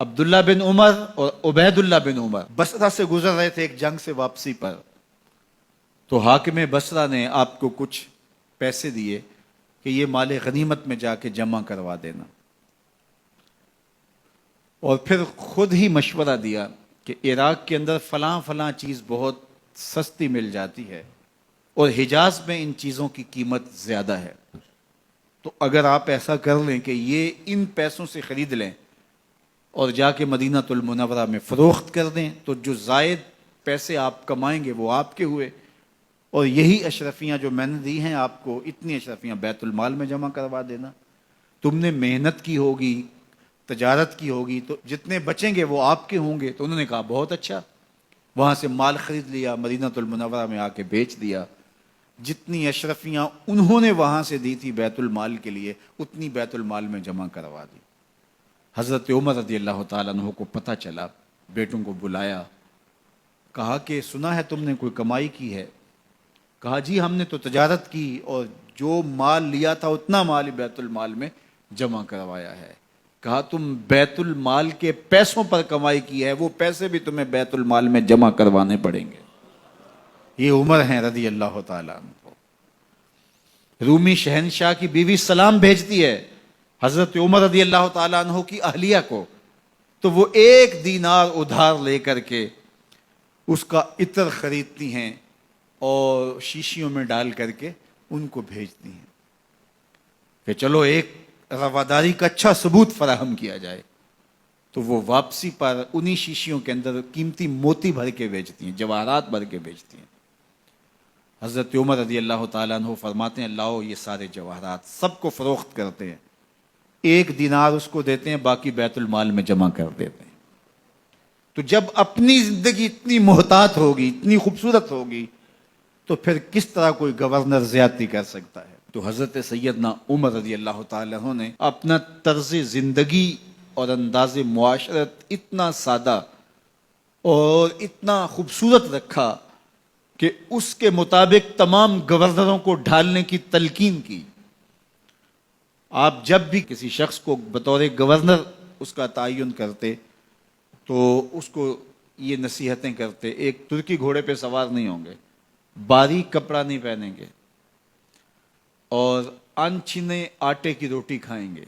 عبداللہ بن عمر اور عبید اللہ بن عمر بصرہ سے گزر رہے تھے ایک جنگ سے واپسی پر، تو حاکم بصرہ نے آپ کو کچھ پیسے دیے کہ یہ مال غنیمت میں جا کے جمع کروا دینا، اور پھر خود ہی مشورہ دیا کہ عراق کے اندر فلاں فلاں چیز بہت سستی مل جاتی ہے اور حجاز میں ان چیزوں کی قیمت زیادہ ہے، تو اگر آپ ایسا کر لیں کہ یہ ان پیسوں سے خرید لیں اور جا کے مدینہ المنورہ میں فروخت کر دیں، تو جو زائد پیسے آپ کمائیں گے وہ آپ کے ہوئے، اور یہی اشرفیاں جو میں نے دی ہیں آپ کو، اتنی اشرفیاں بیت المال میں جمع کروا دینا، تم نے محنت کی ہوگی، تجارت کی ہوگی، تو جتنے بچیں گے وہ آپ کے ہوں گے۔ تو انہوں نے کہا بہت اچھا، وہاں سے مال خرید لیا، مدینہ المنورہ میں آ کے بیچ دیا، جتنی اشرفیاں انہوں نے وہاں سے دی تھی بیت المال کے لیے، اتنی بیت المال میں جمع کروا دی۔ حضرت عمر رضی اللہ تعالیٰ عنہ کو پتہ چلا، بیٹوں کو بلایا، کہا کہ سنا ہے تم نے کوئی کمائی کی ہے؟ کہا جی ہم نے تو تجارت کی اور جو مال لیا تھا اتنا مال ہی بیت المال میں جمع کروایا ہے۔ کہا تم بیت المال کے پیسوں پر کمائی کی ہے، وہ پیسے بھی تمہیں بیت المال میں جمع کروانے پڑیں گے۔ یہ عمر ہیں رضی اللہ تعالیٰ عنہ۔ رومی شہنشاہ کی بیوی سلام بھیجتی ہے حضرت عمر رضی اللہ تعالیٰ عنہ کی اہلیہ کو، تو وہ 1 دینار ادھار لے کر کے اس کا عطر خریدتی ہیں اور شیشیوں میں ڈال کر کے ان کو بھیجتی ہیں کہ چلو ایک رواداری کا اچھا ثبوت فراہم کیا جائے۔ تو وہ واپسی پر انہی شیشیوں کے اندر قیمتی موتی بھر کے بیچتی ہیں، جواہرات بھر کے بیچتی ہیں۔ حضرت عمر رضی اللہ تعالیٰ عنہ فرماتے ہیں لاؤ یہ سارے جواہرات، سب کو فروخت کرتے ہیں، 1 دینار اس کو دیتے ہیں، باقی بیت المال میں جمع کر دیتے ہیں۔ تو جب اپنی زندگی اتنی محتاط ہوگی، اتنی خوبصورت ہوگی، تو پھر کس طرح کوئی گورنر زیادتی کر سکتا ہے؟ تو حضرت سیدنا عمر رضی اللہ تعالیٰ عنہ نے اپنا طرز زندگی اور انداز معاشرت اتنا سادہ اور اتنا خوبصورت رکھا کہ اس کے مطابق تمام گورنروں کو ڈھالنے کی تلقین کی۔ آپ جب بھی کسی شخص کو بطور گورنر اس کا تعین کرتے تو اس کو یہ نصیحتیں کرتے، ایک ترکی گھوڑے پہ سوار نہیں ہوں گے، باریک کپڑا نہیں پہنیں گے، اور انچھنے آٹے کی روٹی کھائیں گے،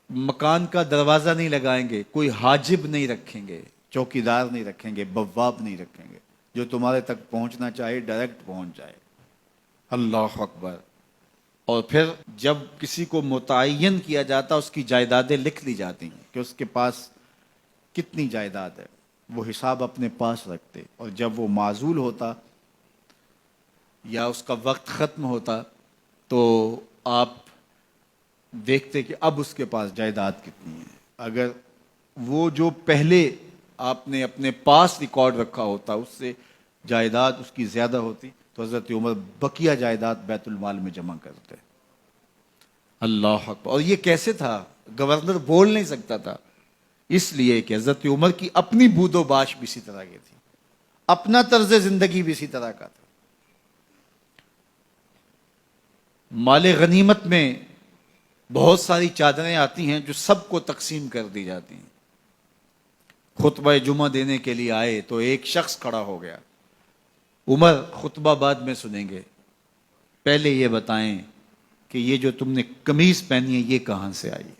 مکان کا دروازہ نہیں لگائیں گے، کوئی حاجب نہیں رکھیں گے، چوکیدار نہیں رکھیں گے، بواب نہیں رکھیں گے، جو تمہارے تک پہنچنا چاہے ڈائریکٹ پہنچ جائے۔ اللہ اکبر۔ اور پھر جب کسی کو متعین کیا جاتا اس کی جائیدادیں لکھ لی جاتی ہیں کہ اس کے پاس کتنی جائیداد ہے، وہ حساب اپنے پاس رکھتے، اور جب وہ معزول ہوتا یا اس کا وقت ختم ہوتا تو آپ دیکھتے کہ اب اس کے پاس جائیداد کتنی ہے۔ اگر وہ جو پہلے آپ نے اپنے پاس ریکارڈ رکھا ہوتا اس سے جائیداد اس کی زیادہ ہوتی تو حضرت عمر بقیہ جائیداد بیت المال میں جمع کرتے۔ اللہ اکبر۔ اور یہ کیسے تھا؟ گورنر بول نہیں سکتا تھا، اس لیے کہ حضرت عمر کی اپنی بود و باش بھی اسی طرح کی تھی، اپنا طرز زندگی بھی اسی طرح کا تھا۔ مال غنیمت میں بہت ساری چادریں آتی ہیں جو سب کو تقسیم کر دی جاتی ہیں۔ خطبہ جمعہ دینے کے لیے آئے تو ایک شخص کھڑا ہو گیا، عمر خطبہ بعد میں سنیں گے، پہلے یہ بتائیں کہ یہ جو تم نے قمیض پہنی ہے یہ کہاں سے آئی؟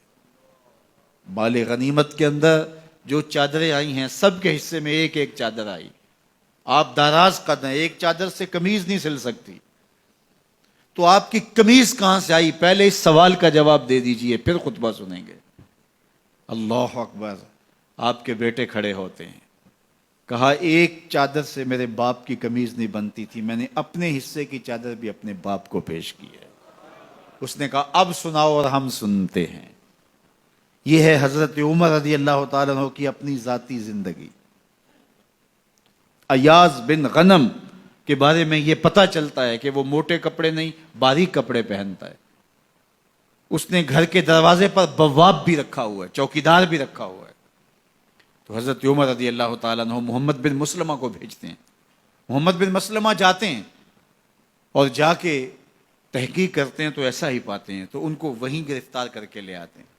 مال غنیمت کے اندر جو چادریں آئی ہیں سب کے حصے میں ایک ایک چادر آئی، آپ داراز قد ہیں، ایک چادر سے قمیض نہیں سل سکتی، تو آپ کی قمیض کہاں سے آئی؟ پہلے اس سوال کا جواب دے دیجئے، پھر خطبہ سنیں گے۔ اللہ اکبر۔ آپ کے بیٹے کھڑے ہوتے ہیں، کہا ایک چادر سے میرے باپ کی قمیض نہیں بنتی تھی، میں نے اپنے حصے کی چادر بھی اپنے باپ کو پیش کی ہے۔ اس نے کہا اب سناؤ، اور ہم سنتے ہیں۔ یہ ہے حضرت عمر رضی اللہ تعالیٰ عنہ کی اپنی ذاتی زندگی۔ ایاز بن غنم کے بارے میں یہ پتہ چلتا ہے کہ وہ موٹے کپڑے نہیں باریک کپڑے پہنتا ہے۔ اس نے گھر کے دروازے پر بواب بھی رکھا ہوا ہے، چوکیدار بھی رکھا ہوا ہے۔ تو حضرت عمر رضی اللہ تعالیٰ عنہ محمد بن مسلمہ کو بھیجتے ہیں، محمد بن مسلمہ جاتے ہیں اور جا کے تحقیق کرتے ہیں تو ایسا ہی پاتے ہیں، تو ان کو وہیں گرفتار کر کے لے آتے ہیں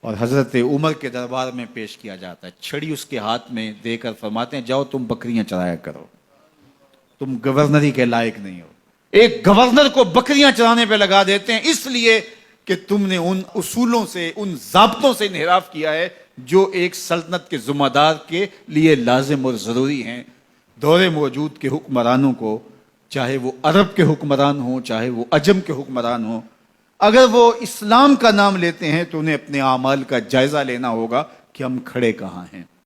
اور حضرت عمر کے دربار میں پیش کیا جاتا ہے، چھڑی اس کے ہاتھ میں دے کر فرماتے ہیں جاؤ تم بکریاں چرایا کرو، تم گورنری کے لائق نہیں ہو۔ ایک گورنر کو بکریاں چرانے پہ لگا دیتے ہیں اس لیے کہ تم نے ان اصولوں سے، ان ضابطوں سے انحراف کیا ہے جو ایک سلطنت کے ذمہ دار کے لیے لازم اور ضروری ہیں۔ دور موجود کے حکمرانوں کو، چاہے وہ عرب کے حکمران ہوں چاہے وہ عجم کے حکمران ہوں، اگر وہ اسلام کا نام لیتے ہیں تو انہیں اپنے اعمال کا جائزہ لینا ہوگا کہ ہم کھڑے کہاں ہیں۔